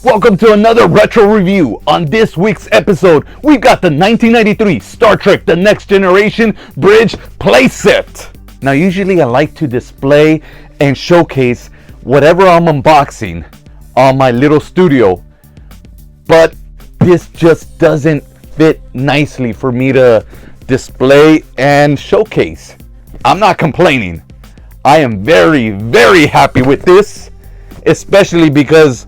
Welcome to another retro review. On this week's episode, we've got the 1993 Star Trek The Next Generation Bridge Playset. Now, usually I like to display and showcase whatever I'm unboxing on my little studio, but this just doesn't fit nicely for me to display and showcase. I'm not complaining. I am very, very happy with this, especially because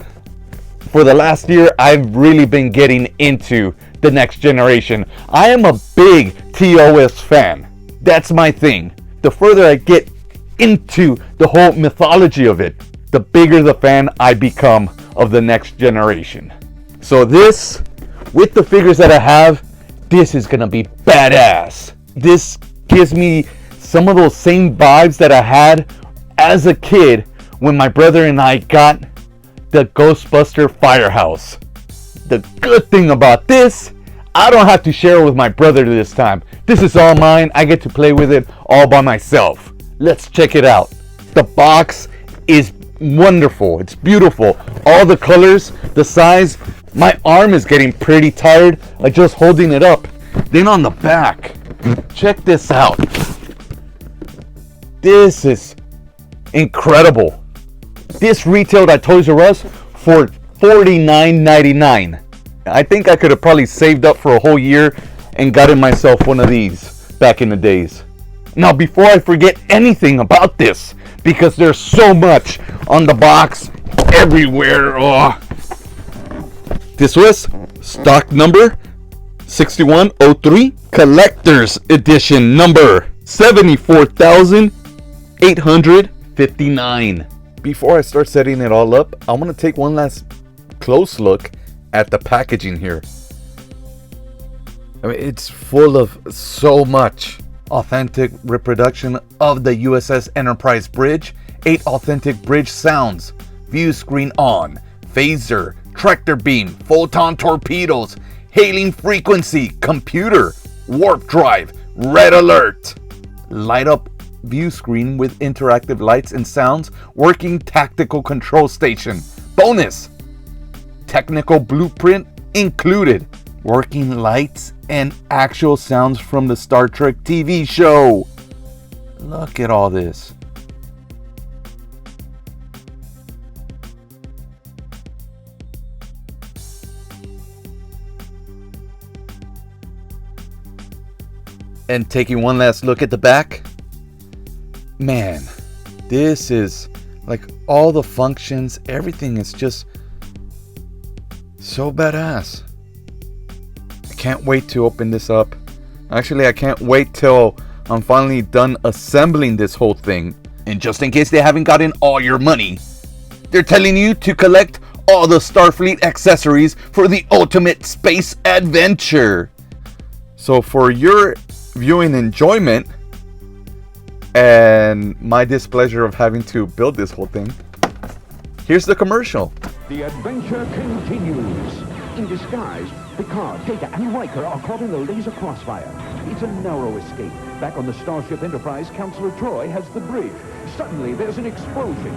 for the last year, I've really been getting into The Next Generation. I am a big TOS fan. That's my thing. The further I get into the whole mythology of it, the bigger the fan I become of The Next Generation. So this, with the figures that I have, this is gonna be badass. This gives me some of those same vibes that I had as a kid when my brother and I got the Ghostbuster Firehouse. The good thing about this, I don't have to share it with my brother this time. This is all mine. I get to play with it all by myself. Let's check it out. The box is wonderful. It's beautiful. All the colors, the size. My arm is getting pretty tired of just holding it up. Then on the back, check this out. This is incredible. This retailed at Toys R Us for $49.99. I think I could have probably saved up for a whole year and gotten myself one of these back in the days. Now, before I forget anything about this, because there's so much on the box everywhere. This was stock number 6103, collector's edition number 74,859. Before I start setting it all up, I want to take one last close look at the packaging here. I mean, it's full of so much. Authentic reproduction of the USS Enterprise bridge, 8 authentic bridge sounds, view screen on, phaser, tractor beam, photon torpedoes, hailing frequency, computer, warp drive, red alert, light up view screen with interactive lights and sounds, working tactical control station. Bonus, technical blueprint included, working lights and actual sounds from the Star Trek TV show. Look at all this. And taking one last look at the back, man, this is like all the functions, everything is just so badass. I can't wait to open this up. Actually, I can't wait till I'm finally done assembling this whole thing. And just in case they haven't gotten all your money, they're telling you to collect all the Starfleet accessories for the ultimate space adventure. So for your viewing enjoyment and my displeasure of having to build this whole thing, here's the commercial. The adventure continues. In disguise, Picard, Data, and Riker are caught in the laser crossfire. It's a narrow escape. Back on the Starship Enterprise, Counselor Troy has the bridge. Suddenly, there's an explosion.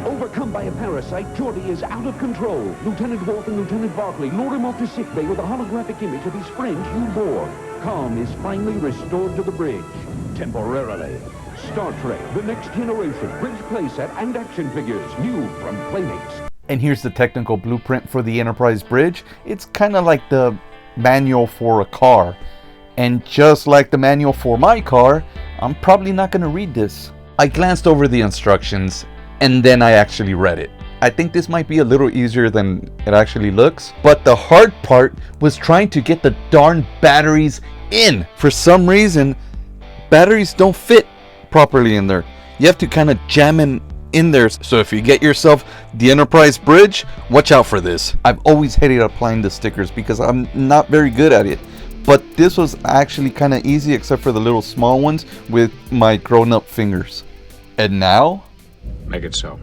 Overcome by a parasite, Geordi is out of control. Lieutenant Wolf and Lieutenant Barclay lure him off to sickbay with a holographic image of his friend, Hugh Borg. Calm is finally restored to the bridge. Temporarily. Star Trek, The Next Generation, bridge playset and action figures, new from Playmates. And here's the technical blueprint for the Enterprise bridge. It's kind of like the manual for a car. And just like the manual for my car, I'm probably not going to read this. I glanced over the instructions and then I actually read it. I think this might be a little easier than it actually looks. But the hard part was trying to get the darn batteries in. For some reason, batteries don't fit properly in there. You have to kind of jam in there. So if you get yourself the Enterprise bridge, watch out for this. I've always hated applying the stickers because I'm not very good at it. But this was actually kind of easy except for the little small ones with my grown-up fingers. And now, make it so.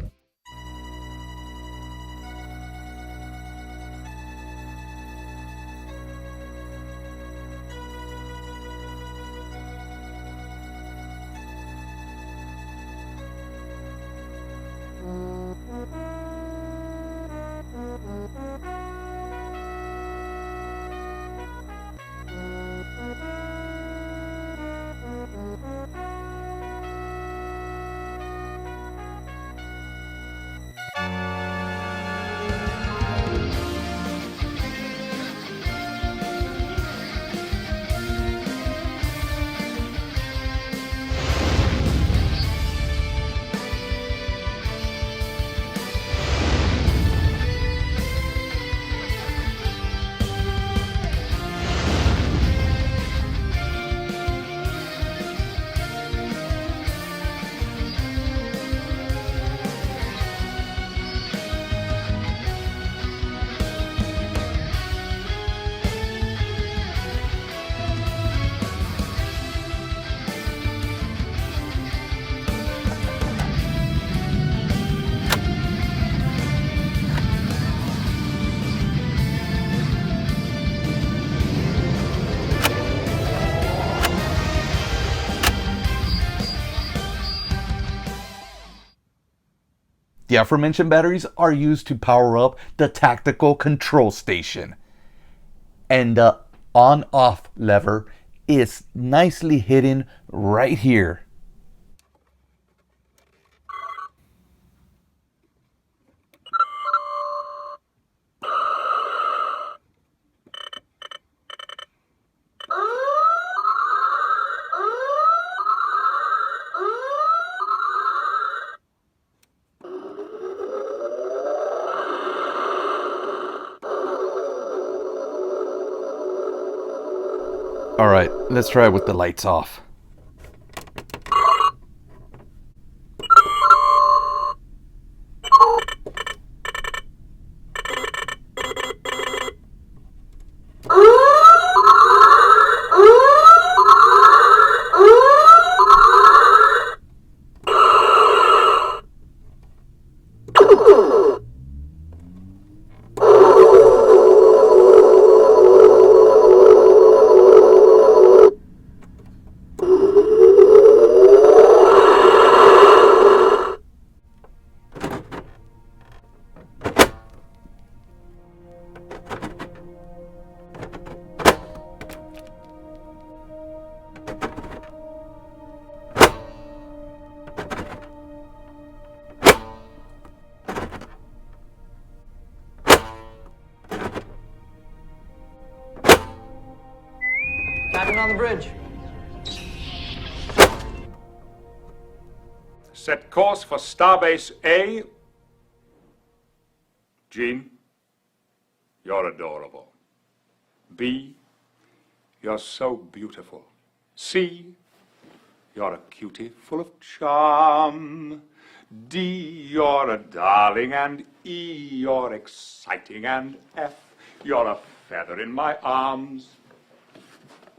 The aforementioned batteries are used to power up the tactical control station. And the on-off lever is nicely hidden right here. Alright, let's try it with the lights off. Captain on the bridge. Set course for Starbase A. Gene, you're adorable. B, you're so beautiful. C, you're a cutie full of charm. D, you're a darling. And E, you're exciting. And F, you're a feather in my arms.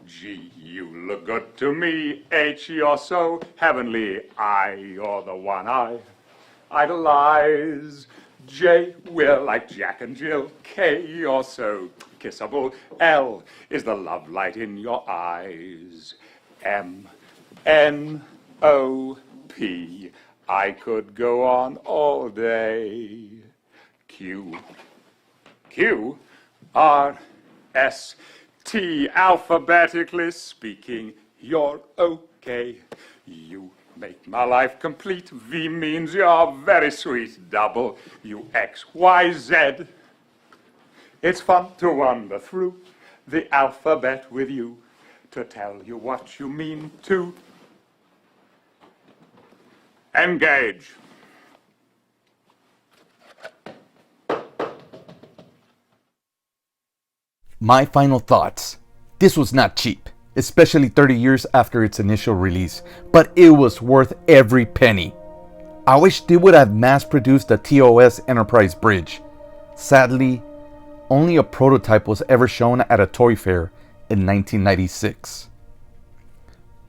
G, you look good to me. H, you're so heavenly. I, you're the one I idolize. J, we're like Jack and Jill. K, you're so kissable. L is the love light in your eyes. M, N, O, P, I could go on all day. Q, R, S, T, alphabetically speaking, you're okay. U, make my life complete. V means you're very sweet. W, X, Y, Z. It's fun to wander through the alphabet with you, to tell you what you mean to. Engage. My final thoughts. This was not cheap, especially 30 years after its initial release, but it was worth every penny. I wish they would have mass-produced the TOS Enterprise Bridge. Sadly, only a prototype was ever shown at a toy fair in 1996.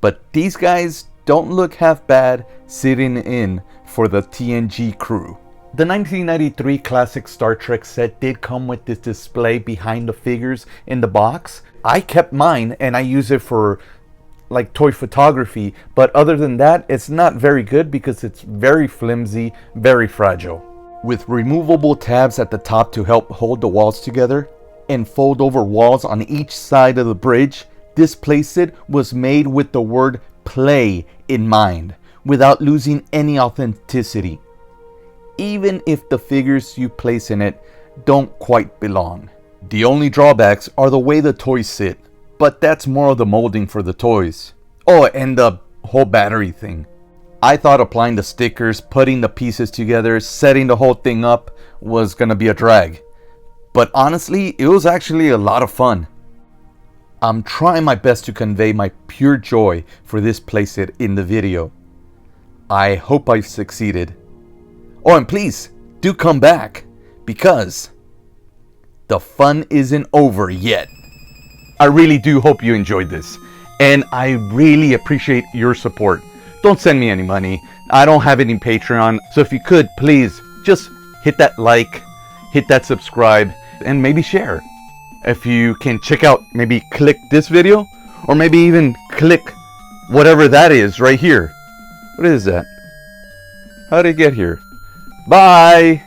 But these guys don't look half bad sitting in for the TNG crew. The 1993 classic Star Trek set did come with this display behind the figures in the box. I kept mine and I use it for like toy photography, but other than that, it's not very good because it's very flimsy, very fragile. With removable tabs at the top to help hold the walls together and fold over walls on each side of the bridge, this playset was made with the word play in mind, without losing any authenticity, even if the figures you place in it don't quite belong. The only drawbacks are the way the toys sit, but that's more of the molding for the toys. Oh, and the whole battery thing. I thought applying the stickers, putting the pieces together, setting the whole thing up was gonna be a drag. But honestly, it was actually a lot of fun. I'm trying my best to convey my pure joy for this playset in the video. I hope I've succeeded. Oh, and please, do come back, because the fun isn't over yet. I really do hope you enjoyed this, and I really appreciate your support. Don't send me any money. I don't have any Patreon, so if you could, please, just hit that like, hit that subscribe, and maybe share. If you can check out, maybe click this video, or maybe even click whatever that is right here. What is that? How did it get here? Bye!